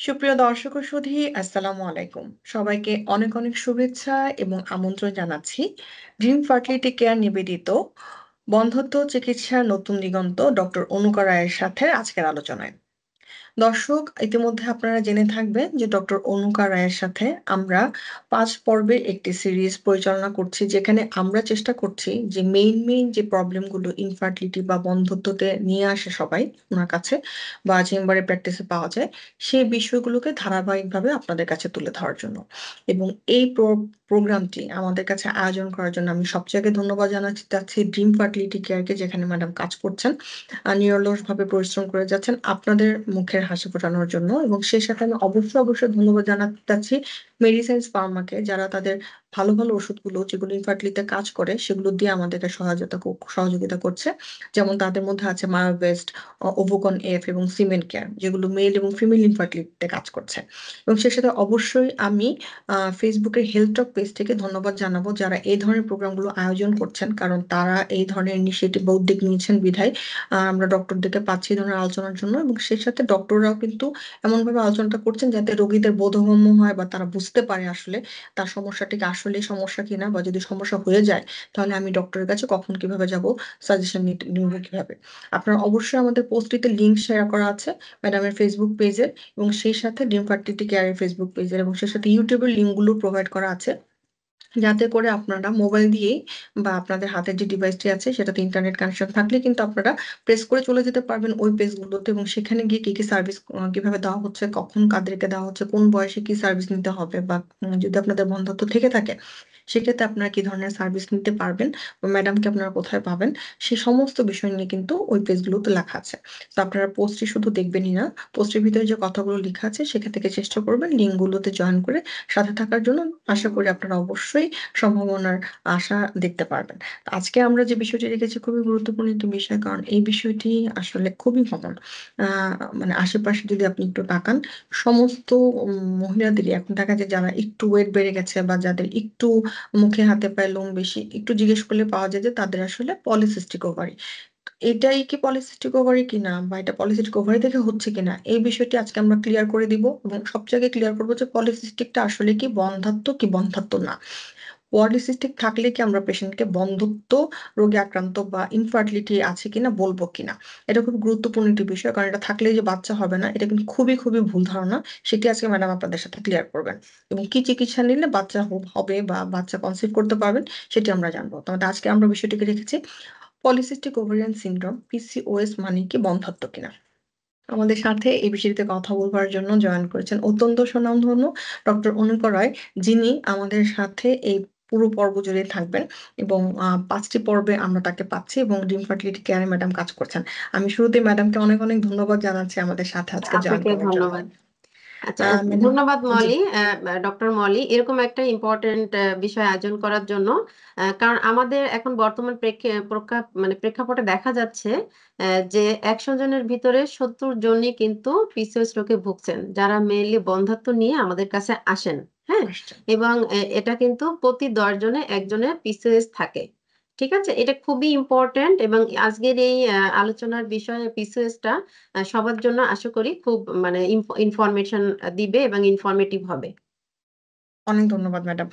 সুপ্রিয় দর্শক ও সুধী, আসসালামু আলাইকুম। সবাইকে অনেক অনেক শুভেচ্ছা এবং আমন্ত্রণ জানাচ্ছি ড্রিম ফার্টিলিটি কেয়ার নিবেদিত বন্ধ্যত্ব চিকিৎসার নতুন দিগন্ত ডক্টর অনুকা রায়ের সাথে আজকের আলোচনায়। দর্শক, ইতিমধ্যে আপনারা জেনে থাকবেন যে ডক্টর অনুকা রায়ের সাথে আমরা ৫ পর্বের একটি সিরিজ পরিচালনা করছি, যেখানে আমরা চেষ্টা করছি যে মেইন যে প্রবলেমগুলো ইনফার্টিলিটি বা বন্ধ্যত্বতে নিয়ে আসে সবাই উনার কাছে বা চেম্বারে প্র্যাকটিসে পাওয়া যায়, সেই বিষয়গুলোকে ধারাবাহিকভাবে আপনাদের কাছে তুলে ধরার জন্য। এবং এই প্রোগ্রামটি আমাদের কাছে আয়োজন করার জন্য আমি সবচেয়ে আগে ধন্যবাদ জানাতে চাচ্ছি ড্রিম ফার্টিলিটি কেয়ারকে, যেখানে ম্যাডাম কাজ করছেন। নিরলসভাবে পরিশ্রম করে যাচ্ছেন আপনাদের মুখের হাসি ফোটানোর জন্য, এবং সেই সাথে আমি অবশ্যই ধন্যবাদ জানাতে চাচ্ছি মেডিসিনস ফার্মাকে, যারা তাদের ভালো ওষুধগুলো যেগুলো ইনফার্টিলিটিতে কাজ করে সেগুলো দিয়ে আমাদেরকে সহযোগিতা করছে। যেমন তাদের মধ্যে আছে মায়োভেস্ট, ওভোকন এফ এবং সিমেন্ট কেয়ার, যেগুলো মেল এবং ফিমেল ইনফার্টিলিটিতে কাজ করছে। এবং সেই সাথে অবশ্যই আমি ফেসবুকের হেলথ টক পেজ থেকে ধন্যবাদ জানাবো, যারা এই ধরনের প্রোগ্রামগুলো আয়োজন করছেন, কারণ তারা এই ধরনের ইনিশিয়েটিভ বা উদ্যোগ নিয়েছেন বিধায় আমরা ডক্টরদেরকে পাচ্ছি এই ধরনের আলোচনার জন্য। এবং সেই সাথে ডক্টররাও কিন্তু এমনভাবে আলোচনাটা করছেন যাতে রোগীদের বোধগম্য হয় বা তারা বুঝতে পারে আসলে তার সমস্যাটি কি আসলেই সমস্যা কিনা, বা যদি সমস্যা হয়ে যায় তাহলে আমি ডক্টরের কাছে কখন কিভাবে যাব, সাজেশন নিব কিভাবে। আপনারা অবশ্যই আমাদের পোস্টটিতে লিংক শেয়ার করা আছে ম্যাডামের ফেসবুক পেজের, এবং সেই সাথে ড্রিম ফার্টিলিটি কেয়ারের ফেসবুক পেজের, এবং সেই সাথে ইউটিউবের লিঙ্কগুলো প্রোভাইড করা আছে, যাতে করে আপনারা মোবাইল দিয়েই বা আপনাদের হাতের যে ডিভাইসটি আছে সেটাতে ইন্টারনেট কানেকশন থাকলে কিন্তু আপনারা প্রেস করে চলে যেতে পারবেন ওই পেজগুলোতে, এবং সেখানে গিয়ে কি সার্ভিস কিভাবে দেওয়া হচ্ছে, কখন কাদেরকে দেওয়া হচ্ছে, কোন বয়সে কি সার্ভিস নিতে হবে, বা যদি আপনাদের বন্ধ্যত্ব থেকে থাকে সেক্ষেত্রে আপনারা কি ধরনের সার্ভিস নিতে পারবেন বা ম্যাডামকে আপনারা কোথায় পাবেন, সে সমস্ত বিষয় নিয়ে কিন্তু ওই পেজগুলোতে লেখা আছে। তো আপনারা পোস্টটি শুধু দেখবেনই না, পোস্টের ভিতরে যে কথাগুলো লেখা আছে সেখান থেকে চেষ্টা করবেন লিঙ্কগুলোতে জয়েন করে সাথে থাকার জন্য। আশা করি আপনারা অবশ্যই সম্ভাবনার আশা দেখতে পারবেন। তো আজকে আমরা যে বিষয়টি রেখেছি খুবই গুরুত্বপূর্ণ একটি বিষয়, কারণ এই বিষয়টি আসলে খুবই কমন। মানে আশেপাশে যদি আপনি একটু তাকান, সমস্ত মহিলাদেরই এখন দেখা যায় যারা একটু ওয়েট বেড়ে গেছে বা যাদের একটু মুখে হাতে পায়ে লোম বেশি, একটু জিজ্ঞেস করলে পাওয়া যায় যে তাদের আসলে পলিসিস্টিক ওভারি। এটাই কি পলিসিস্টিক ওভারি কিনা, বা এটা পলিসিস্টিক ওভারি থেকে হচ্ছে কিনা, এই বিষয়টি আজকে আমরা ক্লিয়ার করে দিব, এবং সবচেয়ে আগে ক্লিয়ার করবো যে পলিসিস্টিকটা আসলে কি বন্ধ্যাত্ব কি বন্ধ্যাত্ব না। পলিসিস্টিক থাকলে কি আমরা পেশেন্টকে বন্ধ্যত্ব রোগে আক্রান্ত বা ইনফার্টিলিটি আছে কিনা বলবো কিনা। এটা খুব গুরুত্বপূর্ণ একটি বিষয়, কারণ এটা থাকলেই যে বাচ্চা হবে না, এটা কিন্তু খুবই ভুল ধারণা। সেটি আজকে ম্যাডাম আপনাদের সাথে ক্লিয়ার করবেন, এবং কি চিকিৎসা নিলে বাচ্চা হবে বা বাচ্চা কনসিভ করতে পারবেন সেটি আমরা জানবো। তাহলে আজকে আমরা বিষয়টিকে রেখেছি পলিসিস্টিক ওভারিয়ান সিনড্রোম, পিসিওএস মানে কি বন্ধ্যাত্ব কিনা। আমাদের সাথে এই বিষয়টিতে কথা বলবার জন্য জয়েন করেছেন অত্যন্ত স্বনামধন্য ডক্টর অনুপা রায়, যিনি আমাদের সাথে এই পুরো পর্ব জুড়ে থাকবেন, এবং ৫টি পর্বে আমরা তাকে পাচ্ছি, এবং ড্রিম ফার্টিলিটি কেয়ারে ম্যাডাম কাজ করছেন। আমি শুরুতে ম্যাডামকে অনেক ধন্যবাদ জানাচ্ছি আমাদের সাথে আজকে জয়েন আপনাকে করার জন্য। ধন্যবাদ। আচ্ছা, ম্যাডাম, ধন্যবাদ জি। মলি, ডক্টর মলি, এরকম একটা ইম্পর্টেন্ট বিষয় আয়োজন করার জন্য। কারণ আমাদের এখন বর্তমান প্রেক্ষাপটে দেখা যাচ্ছে যে ১০০ জনের ভিতরে ৭০ জনই কিন্তু পিসিওএস রোগে ভুগছেন, যারা মেইনলি বন্ধ্যাত্ব নিয়ে আমাদের কাছে আসেন। হ্যাঁ, আসছে। এবং এটা কিন্তু প্রতি ১০ জনে একজনের পিসিওএস থাকে। ঠিক আছে, এটা খুবই ইম্পর্টেন্ট, এবং আজকের এই আলোচনার বিষয় পিসিওএসটা সবার জন্য আশা করি খুব মানে ইনফরমেশন দিবে এবং ইনফরমেটিভ হবে। অনেক ধন্যবাদ ম্যাডাম।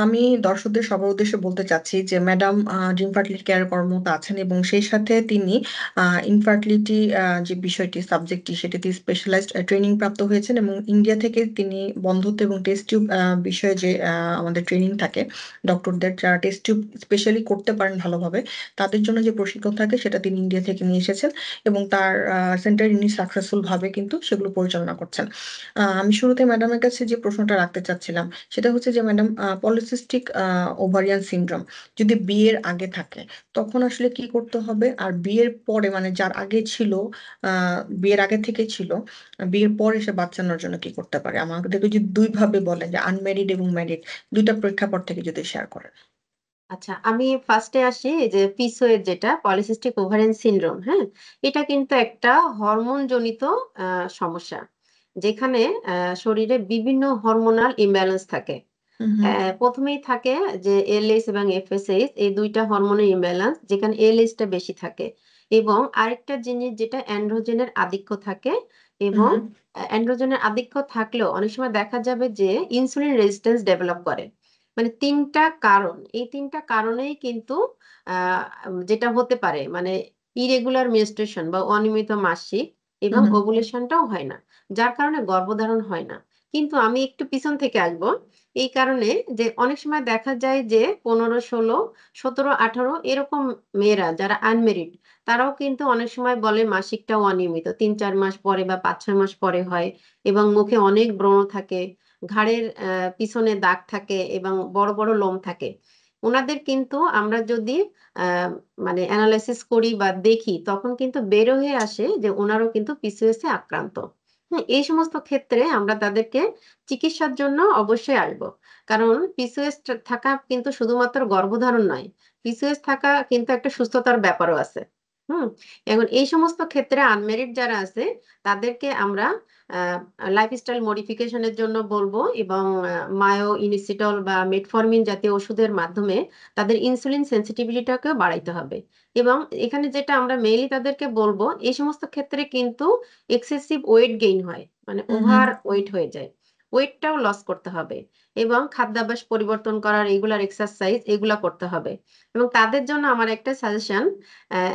আমি দর্শকদের সবার উদ্দেশ্যে বলতে চাচ্ছি যে ম্যাডাম ড্রিম ফার্টিলিটি কেয়ার কর্মরত আছেন, এবং সেই সাথে তিনি ইনফার্টিলিটি যে বিষয়টি সাবজেক্টটি সেটিতে স্পেশালাইজড ট্রেনিং প্রাপ্ত হয়েছেন, এবং ইন্ডিয়া থেকে তিনি বন্ধ্যত্ব এবং টেস্ট টিউব বিষয়ে যে আমাদের ট্রেনিং থাকে ডক্টরদের, যারা টেস্ট টিউব স্পেশালি করতে পারেন ভালোভাবে, তাদের জন্য যে প্রশিক্ষণ থাকে সেটা তিনি ইন্ডিয়া থেকে নিয়ে এসেছেন, এবং তার সেন্টার ইনি সাকসেসফুল ভাবে কিন্তু সেগুলো পরিচালনা করছেন। আমি শুরুতে ম্যাডামের কাছে যে প্রশ্নটা রাখতে চাচ্ছিলাম সেটা হচ্ছে যে ম্যাডাম, পলিসিস্টিক ওভারিয়ান সিনড্রোম যদি বিয়ের আগে থাকে তখন আসলে কি করতে হবে, আর বিয়ের পরে মানে যার আগে ছিল, বিয়ের আগে থেকে ছিল, বিয়ের পরে সে বাচ্চা নেওয়ার জন্য কি করতে পারে, আমাদেরকে যদি দুই ভাবে বলেন যে আনম্যারিড এবং ম্যারিড, দুইটা প্রেক্ষাপট থেকে যদি শেয়ার করেন। আচ্ছা, আমি ফার্স্টে আসি যে পিসিওএস যেটা পলিসিস্টিক ওভারিয়ান সিনড্রোম। হ্যাঁ, এটা কিন্তু একটা হরমোন জনিত সমস্যা, যেখানে শরীরে বিভিন্ন হরমোনাল ইমব্যালেন্স থাকে। হুম হুম। প্রথমেই থাকে যে এলএইচ এবং এফএসএইচ, এই দুইটা হরমোনের ইমব্যালেন্স, যেখানে এলএইচটা বেশি থাকে। এবং আরেকটা জিনিস যেটা অ্যান্ড্রোজেনের আধিক্য থাকে, হুম এবং হুম অ্যান্ড্রোজেনের আধিক্য থাকলেও অনেক সময় দেখা যাবে যে ইনসুলিন রেজিস্ট্যান্স ডেভেলপ করে। মানে তিনটা কারণ, এই তিনটা কারণেই কিন্তু আহ যেটা হতে পারে মানে ইরেগুলার মেনস্ট্রুয়েশন বা অনিয়মিত মাসিক এবং হুম হুম। ওভুলেশনটাও হয় না, যার কারণে গর্ভধারণ হয় না। কিন্তু আমি একটু পিছন থেকে আসবো, এই কারণে যে অনেক সময় দেখা যায় যে 15, 16, 17, 18 এরকম মেয়েরা যারা আনমেরিড, তারাও কিন্তু অনেক সময় বলে মাসিকটাও অনিয়মিত, 3-4 মাস পরে বা 5-6 মাস পরে হয়, এবং মুখে অনেক ব্রণ থাকে, ঘাড়ের পিছনে দাগ থাকে এবং বড় বড় লোম থাকে। ওনাদের কিন্তু আমরা যদি আহ মানে অ্যানালাইসিস করি বা দেখি, তখন কিন্তু বের হয়ে আসে যে ওনারও কিন্তু পিসিওএস এ আক্রান্ত। হ্যাঁ, এই সমস্ত ক্ষেত্রে আমরা তাদেরকে চিকিৎসার জন্য অবশ্যই আসবো। কারণ পিসিওএস থাকা কিন্তু শুধুমাত্র গর্ভধারণ নয়, পিসিওএস থাকা কিন্তু একটা সুস্থতার ব্যাপারও আছে। হুম। এখন এই সমস্ত ক্ষেত্রে আনমেরিড যারা আছে, তাদেরকে আমরা লাইফস্টাইল মডিফিকেশনের জন্য বলবো, এবং মায়ো ইনিসিটল বা মেটফরমিন জাতীয় ওষুধের মাধ্যমে তাদের ইনসুলিন সেন্সিটিভিটিটাকেও বাড়াইতে হবে। এবং এখানে যেটা আমরা মেইনলি তাদেরকে বলবো, এই সমস্ত ক্ষেত্রে কিন্তু এক্সেসিভ ওয়েট গেইন হয়, মানে হুম হুম। ওভার ওয়েট হয়ে যায়, ওয়েটটাও লস করতে হবে, এবং খাদ্যাভ্যাস পরিবর্তন করার, রেগুলার এক্সারসাইজ এগুলা করতে হবে। এবং তাদের জন্য আমার একটা সাজেশন,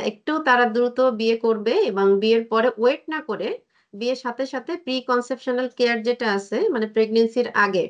একটু তারা দ্রুত বিয়ে করবে এবং বিয়ের পরে ওয়েট না করে বিয়ের সাথে সাথে প্রি কনসেপশনাল কেয়ার যেটা আছে মানে প্রেগনেন্সির আগে,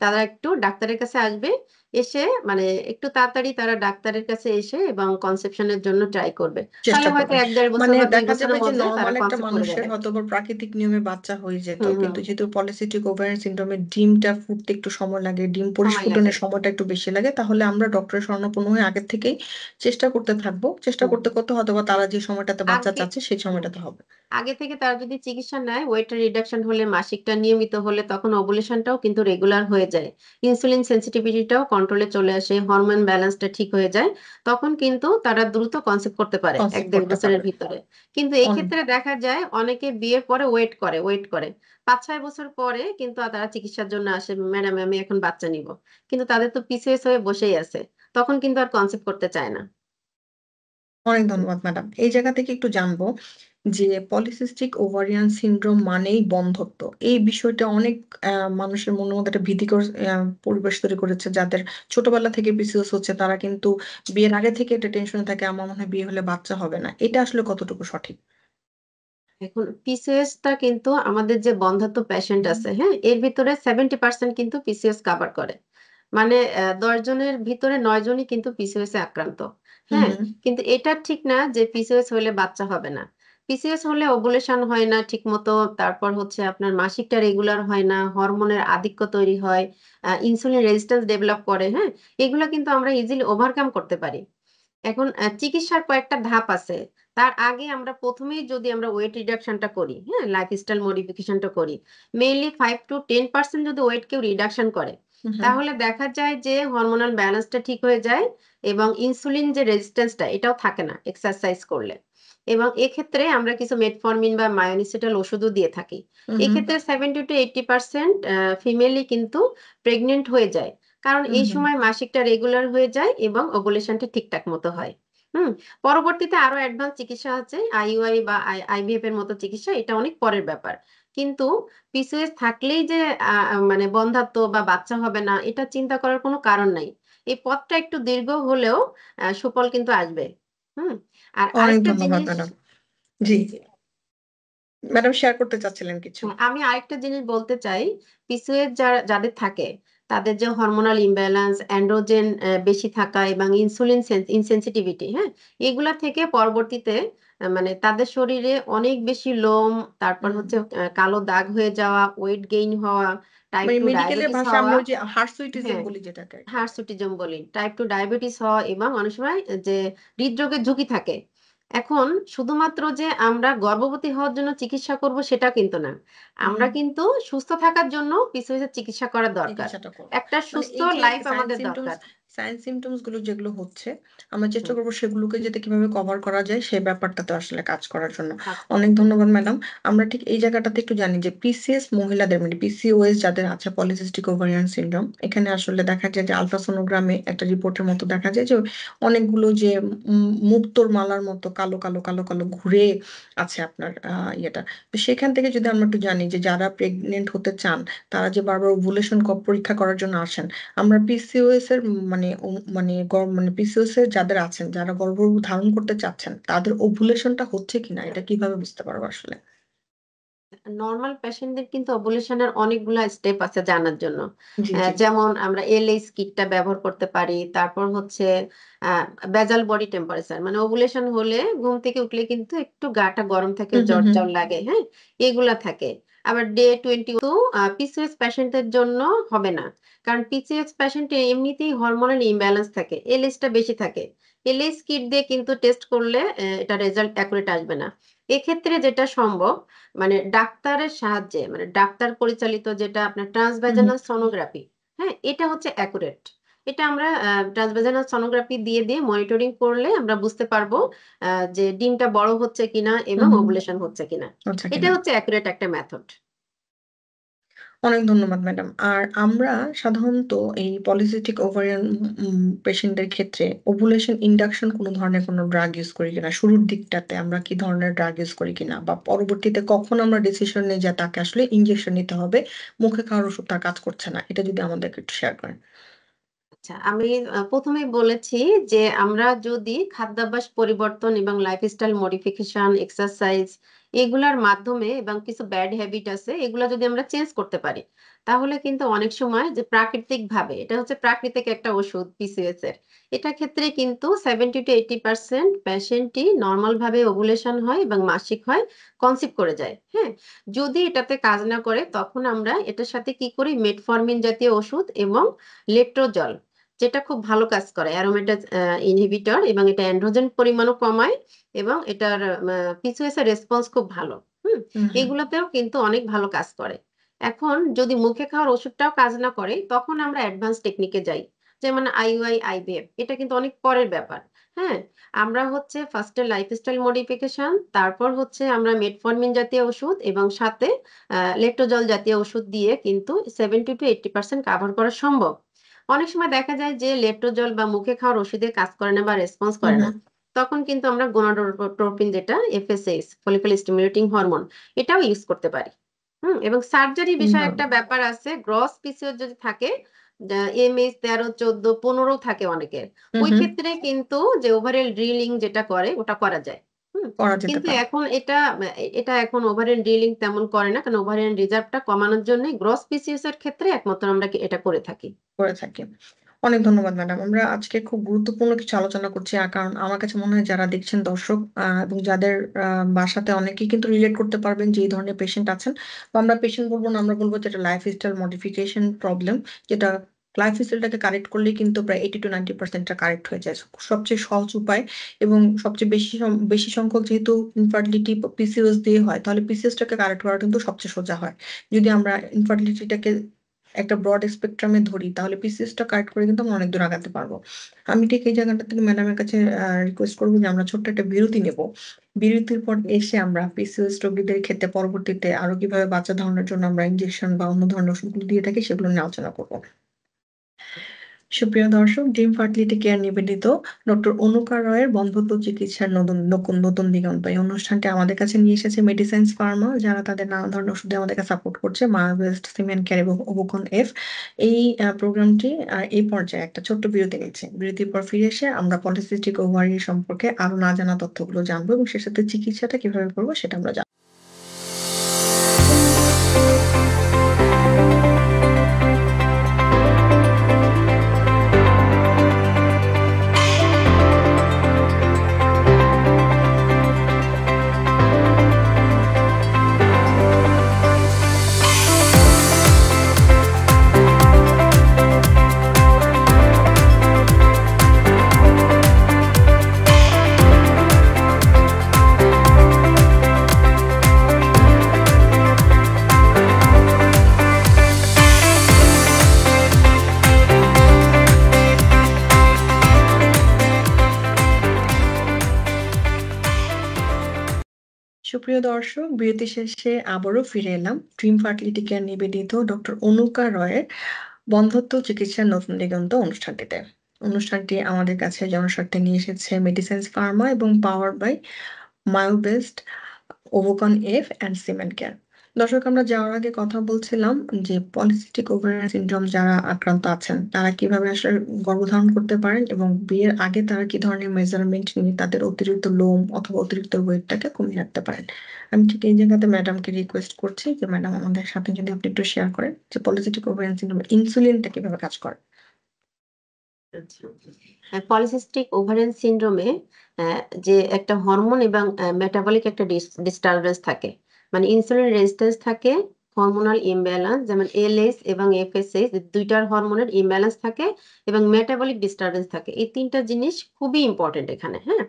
তারা একটু ডাক্তারের কাছে আসবে, এসে মানে একটু তাড়াতাড়ি তারা ডাক্তারের কাছে এসে এবং কনসেপশনের জন্য ট্রাই করবে। তাহলে চেষ্টা হয়তো করবেন। 1-1.5 বছর মানে বা 2 দেখা যাবে বছরের যে মধ্যে তারা নরমাল একটা কনসেপ্ট করে মানুষের যাবে। হয়তোবা প্রাকৃতিক নিয়মে বাচ্চা হয়ে যেত। হুম হুম। কিন্তু যেহেতু পলিসিস্টিক ওভারিয়ান সিনড্রোমে ডিমটা ফুটতে একটু সময় লাগে, ডিম সময় লাগে। পরিস্ফুটনের সময়টা একটু বেশি লাগে। তাহলে আমরা ডক্টরের শরণাপন্ন হয়ে আগের থেকেই চেষ্টা করতে থাকবো। চেষ্টা হুম। করতে করতে হয়তোবা তারা যে সময়টাতে বাচ্চা আগে চাচ্ছে সেই হুম, সময়টাতে হবে। আগে থেকে তারা যদি চিকিৎসা নেয়, ওয়েটের রিডাকশন হলে, মাসিকটা নিয়মিত হলে, তখন ওভুলেশনটাও কিন্তু রেগুলার হয়ে যায়, ইনসুলিন সেন্সিটিভিটিটাও কন্ট্রোলে চলে আসে, হরমোন ব্যালেন্সটা ঠিক হয়ে যায়, তখন কিন্তু তারা দ্রুত কনসেপ্ট করতে পারে এক কনসিভ দেড় করতে বছরের পারবে। ভিতরে। কিন্তু এই অন ক্ষেত্রে দেখা যায় অনেকে বিয়ের পরে ওয়েট করে 5-6 বছর পরে কিন্তু তারা চিকিৎসার জন্য আসে, ম্যাডাম আমি এখন বাচ্চা নিব, কিন্তু তাদের তো পিসিএস হয়ে বসেই আছে, তখন কিন্তু আর কনসেপ্ট করতে চায় না। অনেক ধন্যবাদ ম্যাডাম। এই জায়গা থেকে একটু জানবো যে পলিসিস্টিক ওভারিয়ান সিনড্রোম মানেই বন্ধ্যত্ব। এই বিষয়টা অনেক মানুষের মনের মধ্যে একটা ভীতিকর পরিবেশ তৈরি করেছে। যাদের ছোটবেলা থেকে পিসিওএস হচ্ছে তারা কিন্তু বিয়ের আগে থেকে এটা টেনশনে থাকে আমার মনে হয় বিয়ে হলে বাচ্চা হবে না। এটা আসলে কতটুকু সঠিক? এখন পিসিএসটা কিন্তু আমাদের যে বন্ধ্যাত্ব পেশেন্ট আছে, হ্যাঁ, এর ভিতরে 70% কিন্তু পিসিএস কাভার করে। মানে 10 জনের ভিতরে 9 জনই কিন্তু পিসিওএস এ আক্রান্ত। হুম, হ্যাঁ? হুম। কিন্তু এটা ঠিক না যে পিসিওএস হলে বাচ্চা হবে না। পিসিওএস হলে ওভুলেশন হয় না ঠিকমতো, তারপর হচ্ছে আপনার মাসিকটা রেগুলার হয় না, হরমোনের আধিক্য তৈরি হয়, ইনসুলিন রেজিস্ট্যান্স ডেভেলপ করে, হ্যাঁ? এগুলা কিন্তু আমরা ইজিলি ওভারকাম করতে পারি। এখন চিকিৎসার কয়েকটা ধাপ আছে। তার আগে আমরা ১ম এই যদি আমরা ওয়েট রিডাকশন টা করি, হ্যাঁ? লাইফস্টাইল মডিফিকেশন টা করি। মেইনলি 5-10% যদি ওয়েট কেউ রিডাকশন করে, হুম, হুম। তাহলে দেখা যায় যে হরমোনাল ব্যালেন্স টা ঠিক হয়ে যায়, এবং ইনসুলিন যে রেজিস্ট্যান্স টা এটাও থাকে না এক্সারসাইজ করলে। এবং এক্ষেত্রে আমরা কিছু মেটফরমিন বা মায়োনিসিটাল ওষুধও দিয়ে থাকি। হুম, হুম। এক্ষেত্রে 70-80% ফিমেলই কিন্তু প্রেগন্যান্ট হয়ে যায়। কারণ হুম, এই হুম। সময় মাসিকটা রেগুলার হয়ে যায় এবং ওভুলেশনটা ঠিকঠাক মতো হয়। হুম? পরবর্তীতে আরো অ্যাডভান্স চিকিৎসা আছে। আইইউআই বা আইভিএফ এর মতো চিকিৎসা, এটা অনেক পরের ব্যাপার। কিন্তু পিসিওএস থাকলেই যে মানে বন্ধ্যাত্ব বা বাচ্চা হবে না, এটা চিন্তা করার কোনো কারণ নাই। এই পথটা একটু দীর্ঘ হলেও সুফল কিন্তু আসবে। হুম? আর অনেক আরেকটা ধন্যবাদ জিনিস, ম্যাডাম। জি। জি। ম্যাডাম শেয়ার করতে চাচ্ছিলেন কিছু। হ্যাঁ, আমি আরেকটা জিনিস বলতে চাই। পিসিওএস যাদের থাকে, তাদের যে হরমোনাল ইমব্যালেন্স, অ্যান্ড্রোজেন বেশি থাকা এবং ইনসুলিন ইনসেনসিটিভিটি, হ্যাঁ? এগুলা থেকে পরবর্তীতে মানে তাদের শরীরে অনেক বেশি লোম, তারপর হুম। হচ্ছে কালো দাগ হয়ে যাওয়া, ওয়েট গেইন হওয়া, টাইপ মানে 2 মেডিকেলের ডায়াবেটিস ভাষায় হওয়া, আমরা ওই যে হার্সুইটিজম হ্যাঁ, বলি যেটাকে আরকি। হার্সুটিজম বলি। টাইপ 2 ডায়াবেটিস হওয়া এবং অনেক সময় যে হৃদরোগের ঝুঁকি থাকে। এখন শুধুমাত্র যে আমরা গর্ভবতী হওয়ার জন্য চিকিৎসা করব সেটা কিন্তু না। হুম, আমরা হুম। কিন্তু সুস্থ থাকার জন্য পিসিওএস এর চিকিৎসা করা দরকার। চিকিৎসাটা করব। একটা মানে সুস্থ এই যে লাইফ সাইন আমাদের সিম্পটমস দরকার। সাইন সিম্পটমস গুলো যেগুলো হচ্ছে, আমরা চেষ্টা হুম, করব সেগুলোকে যাতে কিভাবে কভার করা যায় সেই ব্যাপারটাতে আসলে কাজ করার জন্য। কাজ অনেক করার জন্য। ধন্যবাদ ম্যাডাম। আমরা ঠিক এই জায়গাটাতে একটু জানি যে পিসিএস মহিলাদের মানে পিসিওএস যাদের আছে পলিসিস্টিক ওভারিয়ান সিনড্রোম, এখানে আসলে দেখা যায় যে আল্ট্রাসোনোগ্রামে একটা রিপোর্টের মতো দেখা যায় যে অনেকগুলো যে মুক্তোর মালার মতো কালো ঘুরে আছে আপনার ইয়েটা। তো সেখান থেকে যদি আমরা একটু জানি যে যারা প্রেগনেন্ট হতে চান, তারা যে বারবার ওভুলেশন পরীক্ষা করার জন্য আসেন, আমরা পিসিওএস এর মানে মানে পিসিওএস এর যাদের আছেন, যারা গর্ভ ধারণ করতে চাচ্ছেন, তাদের ওভুলেশনটা হচ্ছে কিনা এটা কিভাবে বুঝতে পারবো আসলে? নরমাল পেশেন্টদের কিন্তু ওভুলেশনের অনেকগুলা স্টেপ আছে জানার জন্য। জি, জি। যেমন আমরা এলএইচ কিটটা ব্যবহার করতে পারি। তারপর হচ্ছে আ বেজাল বডি টেম্পারেচার মানে ওভুলেশন হলে ঘুম থেকে উঠলে কিন্তু একটু গাটা গরম থাকে, হুম, হুম, হুম। জ্বর লাগে, হ্যাঁ? এগুলা থাকে। আবার ডে 20 কিন্তু পিসিওএস পেশেন্টদের জন্য হবে না। কারণ পিসিওএস পেশেন্টের এমনিতেই হরমোনাল ইমব্যালেন্স থাকে। এলএইচটা বেশি থাকে। এলএইচ কিট দিয়ে কিন্তু টেস্ট করলে এটা রেজাল্ট অ্যাকুরেট আসবে না। এক্ষেত্রে যেটা সম্ভব মানে ডাক্তারের সাহায্যে মানে ডাক্তার পরিচালিত যেটা আপনার হুম, হুম। ট্রান্সভাজানাল সোনোগ্রাফি, হ্যাঁ? এটা হচ্ছে অ্যাকুরেট। এটা আমরা ট্রান্সভাজানাল সোনোগ্রাফি দিয়ে মনিটরিং করলে আমরা বুঝতে পারবো যে ডিমটা বড় হচ্ছে কিনা হুম, এবং হুম। ওভুলেশন হচ্ছে কিনা। আচ্ছা এটা কিনা। হচ্ছে অ্যাকুরেট একটা মেথড। অনেক ধন্যবাদ ম্যাডাম। আর আমরা সাধারণত এই পলিসিস্টিক ওভারিয়ান পেশেন্টদের ক্ষেত্রে ওভুলেশন ইন্ডাকশন কোন ধরনের কোন ড্রাগ ইউজ করি কিনা? শুরুর দিকটাতে আমরা কি ধরনের ড্রাগ ইউজ করি কিনা? বা পরবর্তীতে কখন আমরা ডিসিশন নেই যে তাকে আসলে ইনজেকশন নিতে হবে, মুখে খাওয়ার ওষুধ তার কাজ করছে না। এটা যদি আমাদেরকে একটু শেয়ার করেন। আচ্ছা, আমি ১ম এই বলেছি যে আমরা যদি খাদ্যাভ্যাস পরিবর্তন এবং লাইফস্টাইল মডিফিকেশন, এক্সারসাইজ এগুলার মাধ্যমে এবং কিছু ব্যাড হ্যাবিট আছে এগুলা যদি আমরা চেঞ্জ করতে পারি, তাহলে কিন্তু অনেক সময় যে প্রাকৃতিকভাবে এটা হচ্ছে প্রাকৃতিক একটা ওষুধ পিসিওএস এর। এটার ক্ষেত্রে কিন্তু 70-80% পেশেন্টই নরমাল ভাবে ওভুলেশন হয় এবং মাসিক হয়, কনসিভ করে যায়। হ্যাঁ? যদি এটাতে কাজ না করে তখন আমরা এটার সাথে কি করি মেটফর্মিন জাতীয় ওষুধ এবং লেট্রোজল যেটা খুব ভালো কাজ করে অ্যারোমেটাজ ইনহিবিটর এবং এটা অ্যান্ড্রোজেন পরিমাণও কমায় এবং এটার পিসিওএস এর রেসপন্স খুব ভালো। হুম? হুম, হুম। এগুলাতেও কিন্তু অনেক ভালো কাজ করে। এখন যদি মুখে খাওয়ার ওষুধটাও কাজ না করে তখন আমরা অ্যাডভান্স টেকনিকে যাই। যেমন আইইউআই, আইভিএফ এটা কিন্তু অনেক পরের ব্যাপার। হ্যাঁ? আমরা হচ্ছে ফার্স্ট এ লাইফস্টাইল মডিফিকেশন তারপর হচ্ছে আমরা মেটফর্মিন জাতীয় ওষুধ এবং সাথে লেট্রোজল জাতীয় ওষুধ দিয়ে কিন্তু 70-80% কাভার করা সম্ভব। অনেক সময় দেখা যায় যে লেট্রোজল বা মুখে খাওয়ার ওষুধে কাজ করে না বা রেসপন্স হুম, করে না। হুম। তখন কিন্তু আমরা গোনাডোট্রোপিন যেটা এফএসএইচ ফলিকল স্টিমুলেটিং হরমোন এটাও ইউজ করতে পারি। হুম? এবং সার্জারি বিষয়ে দারুণ। একটা ব্যাপার আছে। গ্রস পিসিওএস যদি থাকে এমএইচ ১৩, ১৪, ১৫ থাকে অনেকের। হুম, ওই হুম। ক্ষেত্রে কিন্তু যে ওভারিয়াল ড্রিলিং যেটা করে ওটা করা যায়। হুম? করা যেতে কিন্তু পারে। এখন এটা এখন ওভারিয়ান ড্রিলিং তেমন করে না। কারণ ওভারিয়ান রিজার্ভটা কমানোর জন্যই গ্রস পিসিওএস এর ক্ষেত্রে একমাত্র আমরা এটা করে থাকি। করে থাকি। অনেক ধন্যবাদ ম্যাডাম। আমরা আজকে খুব গুরুত্বপূর্ণ কিছু আলোচনা করছি। কারণ আমার কাছে মনে হয় যারা দেখছেন দর্শক এবং যাদের বাসাতে অনেকেই কিন্তু রিলেট করতে পারবেন যে এই ধরনের পেশেন্ট আছেন। বা আমরা পেশেন্ট বলব না, আমরা বলব যে এটা লাইফস্টাইল মডিফিকেশন প্রবলেম, যেটা লাইফস্টাইলটাকে কারেক্ট করলেই কিন্তু প্রায় 80-90% টা কারেক্ট হয়ে যায়। সবচেয়ে সহজ উপায় এবং সবচেয়ে বেশি সংখ্যক যেহেতু ইনফার্টিলিটি পিসিওএস দিয়ে হয়, তাহলে পিসিওএস টাকে কারেক্ট করা কিন্তু সবচেয়ে সোজা হয়। যদি আমরা ইনফার্টিলিটিটাকে একটা ব্রড স্পেকট্রাম এ ধরি, তাহলে পিসিএসটা কারেক্ট করে কিন্তু আমরা অনেক দূর আগাতে পারবো। আমি ঠিক এই জায়গাটা থেকে ম্যাডামের কাছে রিকোয়েস্ট করব যে আমরা ছোট্ট একটা বিরতি নেব। বিরতির পর এসে আমরা পিসিওএস রোগীদের ক্ষেত্রে পরবর্তীতে আরো কিভাবে বাচ্চা ধারণের জন্য আমরা ইনজেকশন বা অন্য ধরনের ওষুধগুলো দিয়ে থাকি সেগুলো নিয়ে আলোচনা করব। সুপ্রিয় দর্শক, ড্রিম ফার্টিলিটি কেয়ার নিবেদিত ডক্টর অনুকা রয়ের বন্ধ্যত্ব চিকিৎসার নতুন দিগন্ত এই অনুষ্ঠানটি আমাদের কাছে নিয়ে এসেছে মেডিসাইন্স ফার্মা, যারা তাদের নানা ধরনের ওষুধে আমাদেরকে সাপোর্ট করছে। মায়োভেস্ট, সিমেন্ট কেয়ার এবং ওবুকন এফ। এই প্রোগ্রামটি এই পর্যায়ে একটা ছোট্ট বিরতি নিচ্ছে। বিরতির পর ফিরে এসে আমরা পলিসিস্টিক ওভারি সম্পর্কে আরো না জানা তথ্যগুলো জানবো এবং সে সাথে চিকিৎসাটা কিভাবে করবো সেটা আমরা জানবো। সুপ্রিয় দর্শক, বিরতি শেষে আবারও ফিরে এলাম ড্রিম ফার্টিলিটি কেয়ার নিবেদিত ডক্টর অনুকা রয়ের বন্ধ্যত্ব চিকিৎসার নতুন দিগন্ত অনুষ্ঠানটিতে। অনুষ্ঠানটি আমাদের কাছে জনস্বার্থে নিয়ে এসেছে মেডিসিনস ফার্মা এবং power by Myobest, Ovocon F and Cement Care. দর্শক, আমরা যাওয়ার আগে কথা বলছিলাম যে পলিসিস্টিক ওভারিয়ান সিনড্রোম যারা আক্রান্ত আছেন তারা কিভাবে আসলে গর্ভধারণ করতে পারেন এবং বিয়ের আগে তারা কি ধরনের মেজারমেন্ট নিয়ে তাদের অতিরিক্ত লোম অথবা অতিরিক্ত ওয়েটটাকে কমিয়ে রাখতে পারেন। আমি ঠিক এই জায়গাতে ম্যাডামকে রিকোয়েস্ট করছি যে ম্যাডাম আমাদের সাথে যদি আপনি একটু শেয়ার করেন যে পলিসিস্টিক ওভারিয়ান সিনড্রোমে ইনসুলিনটা কিভাবে কাজ করে। আচ্ছা। পলিসিস্টিক ওভারিয়ান সিনড্রোমে যে একটা হরমোন এবং মেটাবলিক একটা ডিস্টারবেন্স থাকে, মানে ইনসুলিন রেজিস্ট্যান্স থাকে, হরমোনাল ইমব্যালেন্স যেমন এলএস এবং এফএসএইচ দুইটার হরমোনের ইমব্যালেন্স থাকে এবং মেটাবলিক ডিস্টারবেন্স থাকে। এই তিনটা জিনিস খুবই ইম্পর্টেন্ট এখানে। হ্যাঁ,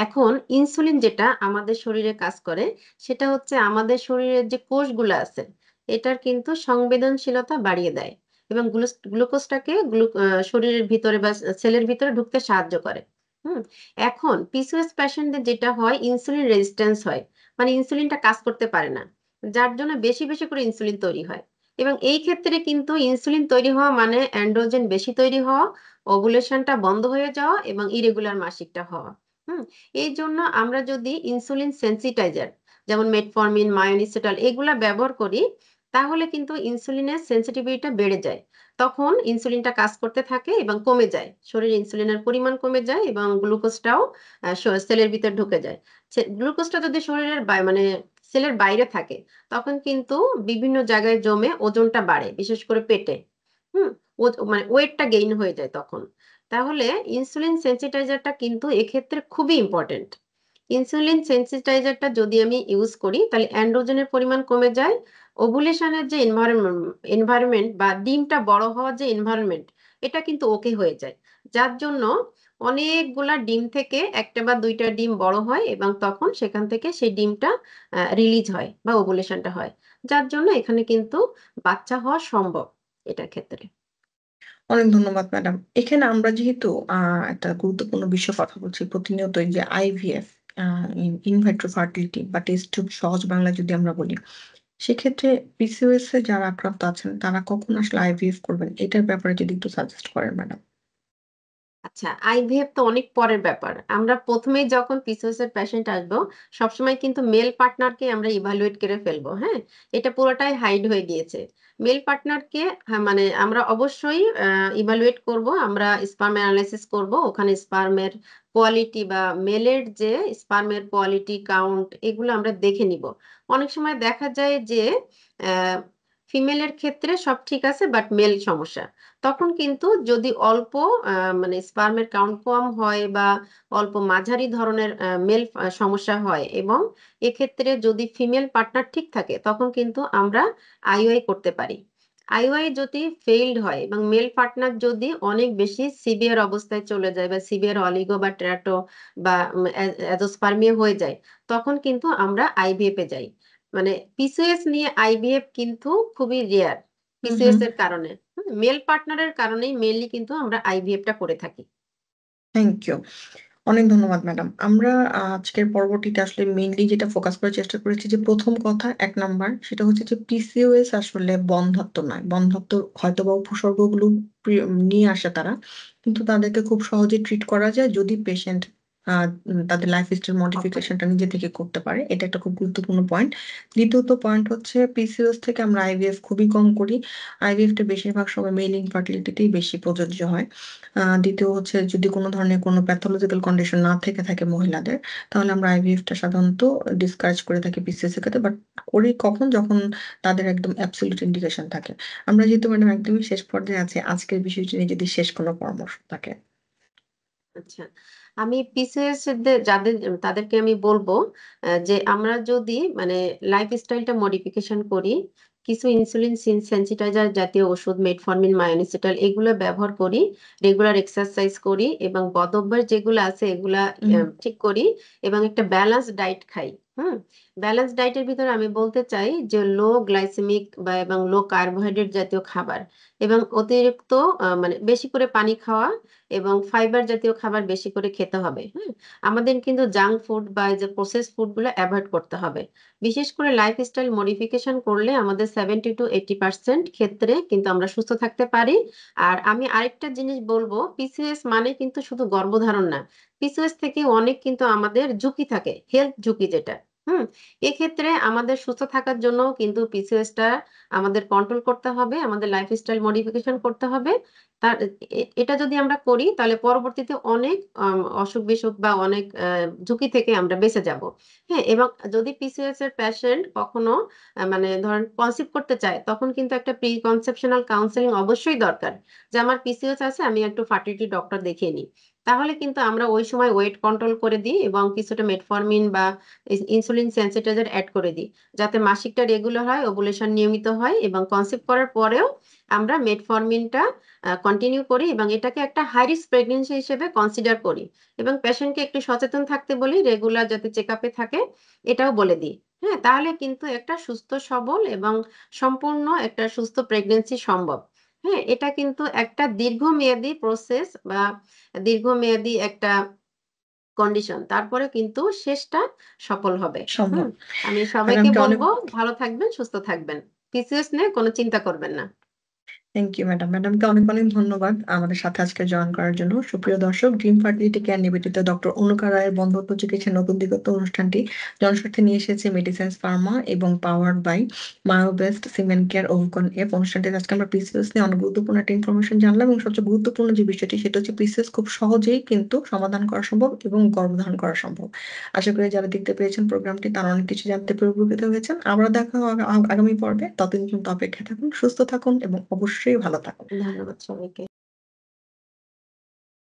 এখন ইনসুলিন যেটা আমাদের শরীরে কাজ করে সেটা হচ্ছে আমাদের শরীরের যে কোষগুলো আছে এটার কিন্তু সংবেদনশীলতা বাড়িয়ে দেয় এবং গ্লুকোজটাকে শরীরের ভিতরে বা সেলের ভিতরে ঢুকতে সাহায্য করে। হুম। এখন পিসিওএস পেশেন্টদের যেটা হয় ইনসুলিন রেজিস্ট্যান্স হয়, মানে ইনসুলিনটা কাজ করতে পারে না, যার জন্য বেশি বেশি করে ইনসুলিন তৈরি হয়। এবং এই ক্ষেত্রে কিন্তু ইনসুলিন তৈরি হওয়া মানে অ্যান্ড্রোজেন বেশি তৈরি হওয়া, ওভুলেশনটা বন্ধ হয়ে যাওয়া এবং ইরেগুলার মাসিকটা হওয়া। হুম। এই জন্য আমরা যদি ইনসুলিন সেন্সিটাইজার যেমন মেটফরমিন, মায়োনিসিটাল এগুলা ব্যবহার করি তাহলে কিন্তু ইনসুলিনের সেন্সিটিভিটিটা বেড়ে যায়। তখন ইনসুলিনটা কাজ করতে থাকে এবং কমে যায়। শরীরে ইনসুলিনের পরিমাণ কমে যায় এবং গ্লুকোজটাও সেলের ভিতর ঢুকে যায়। গ্লুকোজটা যদি শরীরের মানে সেলের বাইরে থাকে তখন কিন্তু বিভিন্ন জায়গায় জমে ওজনটা বাড়ে, বিশেষ করে পেটে। হুম। মানে ওয়েটটা গেইন হয়ে যায় তখন। তাহলে ইনসুলিন সেন্সিটাইজারটা কিন্তু এক্ষেত্রে খুবই ইম্পর্টেন্ট। ইনসুলিন সেন্সিটাইজারটা যদি আমি ইউজ করি তাহলে অ্যান্ড্রোজেনের পরিমাণ কমে যায়। ওভুলেশনের যে এনভায়রনমেন্ট বা ডিমটা বড় হওয়ার যে এনভায়রনমেন্ট এটা কিন্তু ওকে হয়ে যায়। যার জন্য অনেকগুলা ডিম থেকে একটা বা দুইটা ডিম বড় হয় এবং তখন সেখান থেকে সেই ডিমটা রিলিজ হয় বা ওভুলেশনটা হয়। যার জন্য এখানে কিন্তু বাচ্চা হওয়া সম্ভব এটার ক্ষেত্রে। অনেক ধন্যবাদ ম্যাডাম। এখানে আমরা যেহেতু একটা গুরুত্বপূর্ণ বিষয় কথা বলছি প্রতিনিয়তই যে আইভিএফ, ইন ভাইট্রো ফার্টিলিটি বা টেস্ট টিউব সহজ বাংলায় যদি আমরা বলি, সেক্ষেত্রে পিসিওএস এ যারা আক্রান্ত আছেন তারা কখন আসলে আইভিএফ করবেন? এটার ব্যাপারে যদি একটু সাজেস্ট করেন ম্যাডাম। আচ্ছা, আইভিএফ তো অনেক পরের ব্যাপার। আমরা ১ম এই যখন পিসিওএস এর পেশেন্ট আসবো, সবসময় কিন্তু মেল পার্টনারকে আমরা ইভালুয়েট করে ফেলবো, হ্যাঁ? এটা পুরোটাই হাইড হয়ে গিয়েছে। মেল পার্টনারকে হ্যাঁ, মানে আমরা অবশ্যই ইভালুয়েট করব। আমরা স্পার্ম এনালাইসিস করব। ওখানে স্পার্মের কোয়ালিটি বা মেলের যে স্পার্মের কোয়ালিটি, কাউন্ট এগুলো আমরা দেখে নিব। অনেক সময় দেখা যায় যে অ্যা ফিমেলের ক্ষেত্রে সব ঠিক আছে বাট মেল সমস্যা। তখন কিন্তু যদি অল্প মানে স্পার্মের কাউন্ট কম হয় বা অল্প মাঝারি ধরনের মেল সমস্যা হয় এবং এক্ষেত্রে যদি ফিমেল পার্টনার ঠিক থাকে তখন কিন্তু আমরা আইওআই করতে পারি। আইওআই যদি ফেইলড হয় এবং মেল পার্টনার যদি অনেক বেশি সিভিয়ার অবস্থায় চলে যায় বা সিভিয়ার অলিগো বা টেরাটো বা অ্যাজোস্পার্মিয়া হয়ে যায় তখন কিন্তু আমরা আইভিএফ এ যাই। মানে পিসিওএস নিয়ে আইভিএফ কিন্তু খুবই রেয়ার হুম, হুম। পিসিওএস এর কারণে। মেল পার্টনারের কারণেই মেইনলি কিন্তু আমরা আইভিএফ টা করে থাকি। Thank you. অনেক ধন্যবাদ ম্যাডাম। আমরা আজকের পরবর্তীতে আসলে মেইনলি যেটা ফোকাস করার চেষ্টা করেছি যে ১ম কথা ১ নাম্বার সেটা হচ্ছে যে পিসিওএস আসলে বন্ধ্যাত্ব নয়। বন্ধ্যাত্ব হয়তোবা উপসর্গগুলো নিয়ে আসে তারা। কিন্তু তাদেরকে খুব সহজে ট্রিট করা যায় যদি পেশেন্ট আ তাদের লাইফস্টাইল মডিফিকেশন টা নিজে থেকে করতে পারে। এটা একটা খুব গুরুত্বপূর্ণ পয়েন্ট। দ্বিতীয়ত পয়েন্ট হচ্ছে পিসিওএস থেকে আমরা আইভিএফ খুবই কম করি। আইভিএফ টা বেশিরভাগ সময় মেল ইনফার্টিলিটি তেই বেশি প্রযোজ্য হয়। দ্বিতীয় হচ্ছে যদি কোন ধরনের কোন প্যাথোলজিক্যাল কন্ডিশন না থেকে থাকে মহিলাদের, তাহলে আমরা আইভিএফ টা সাধারণত ডিসকারেজ করে থাকি পিসিওএস এর ক্ষেত্রে। বাট করি কখন? যখন তাদের একদম অ্যাবসোলিউট ইন্ডিকেশন থাকে। আমরা যেহেতু ম্যাডাম একদমই শেষ পর্যায়ে আছি, আজকের বিষয়টি নিয়ে যদি শেষ কোন পরামর্শ থাকে। আচ্ছা। আমি পিসিওএস যাদের তাদেরকে আমি বলব যে আমরা যদি মানে লাইফস্টাইলটা মডিফিকেশন করি, কিছু ইনসুলিন সেনসিটাইজার জাতীয় ওষুধ মেটফরমিন, মায়োনিসিটাল এগুলো ব্যবহার করি, রেগুলার এক্সারসাইজ করি এবং বদঅভ্যাস যেগুলো আছে এগুলা হুম, ঠিক করি এবং একটা ব্যালেন্স ডায়েট খাই। হুম? ব্যালেন্স ডায়েটের ভিতরে আমি বলতে চাই যে লো গ্লাইসেমিক বা এবং লো কার্বোহাইড্রেট জাতীয় খাবার এবং অতিরিক্ত মানে বেশি করে পানি খাওয়া এবং ফাইবার জাতীয় খাবার বেশি করে খেতে হবে। হ্যাঁ? আমাদের কিন্তু জাঙ্ক ফুড বা এই যে প্রসেস ফুডগুলো এভয়েড করতে হবে। বিশেষ করে লাইফস্টাইল মডিফিকেশন করলে আমাদের 70-80% ক্ষেত্রে কিন্তু আমরা সুস্থ থাকতে পারি। আর আমি আরেকটা জিনিস বলবো, পিসিওএস মানে কিন্তু শুধু গর্ভধারণ না। পিসিওএস থেকে অনেক কিন্তু আমাদের ঝুঁকি থাকে, হেলথ ঝুঁকি যেটা। হুম? এক্ষেত্রে আমাদের সুস্থ থাকার জন্য কিন্তু পিসিওএসটা আমাদের কন্ট্রোল করতে হবে, আমাদের লাইফস্টাইল মডিফিকেশন করতে হবে। তার এটা যদি আমরা করি তাহলে পরবর্তীতে অনেক অসুখ-বিসুখ বা অনেক ঝুঁকি থেকে আমরা বেঁচে যাবো। হ্যাঁ? এবং যদি পিসিওএস এর পেশেন্ট কখনো মানে ধরেন কনসিভ করতে চায়, তখন কিন্তু একটা প্রি কনসেপশনাল কাউন্সেলিং অবশ্যই দরকার। যে আমার পিসিওএস আছে, আমি একটু ফার্টিলিটি ডক্টর দেখিয়ে নিই। তাহলে কিন্তু আমরা ওই সময় ওয়েট কন্ট্রোল করে দিই এবং কিছুটা মেটফরমিন বা ইনসুলিন সেনসিটাইজার এড করে দিই। যাতে মাসিকটা রেগুলার হয়, ওভুলেশন নিয়মিত হয় এবং কনসিভ করার পরেও আমরা মেটফরমিনটা কন্টিনিউ করি এবং এটাকে একটা হাই রিস্ক প্রেগন্যান্সি হিসেবে কনসিডার করি এবং পেশেন্টকে একটু সচেতন থাকতে বলি, রেগুলার যাতে চেকআপে থাকে এটাও বলে দিই। হ্যাঁ? তাহলে কিন্তু একটা সুস্থ সবল এবং সম্পূর্ণ একটা সুস্থ প্রেগন্যান্সি সম্ভব। হ্যাঁ? এটা কিন্তু একটা দীর্ঘমেয়াদী প্রসেস বা দীর্ঘমেয়াদী একটা কন্ডিশন। তারপরে কিন্তু শেষটা সফল হবে। সম্ভব। হুম? আমি সবাইকে ম্যাডামকে অনেক বলব ভালো থাকবেন, সুস্থ থাকবেন। পিসিওএস নিয়ে কোনো চিন্তা করবেন না। Thank you madam. ম্যাডামকে অনেক, অনেক ধন্যবাদ আমাদের সাথে আজকে জয়েন করার জন্য। সুপ্রিয় দর্শক, ড্রিম ফার্টিলিটি কেয়ার নিবেদিত ডক্টর অনুকা রায়ের বন্ধ্যাত্ব চিকিৎসার নতুন দিগন্ত অনুষ্ঠানটি জনস্বার্থে নিয়ে এসেছে মেডিসিন্স ফার্মা এবং powered by Myobest Cement Care Ovocon F. অনুষ্ঠানটিতে আজকে আমরা পিসিওএস নিয়ে অনেক গুরুত্বপূর্ণ একটা ইনফরমেশন জানলাম এবং সবচেয়ে গুরুত্বপূর্ণ যে বিষয়টি সেটা হচ্ছে পিসিওএস খুব সহজেই কিন্তু সমাধান করা সম্ভব এবং গর্ভধারণ করা সম্ভব। আশা করি যারা দেখতে পেরেছেন প্রোগ্রামটি তারা অনেক কিছু জানতে পেরে উপকৃত হয়েছেন। আবার দেখা হবে আগামী পর্বে। ততদিন পর্যন্ত অপেক্ষায় থাকুন, সুস্থ থাকুন এবং অবশ্যই ভালো থাকুন। ধন্যবাদ সবাইকে।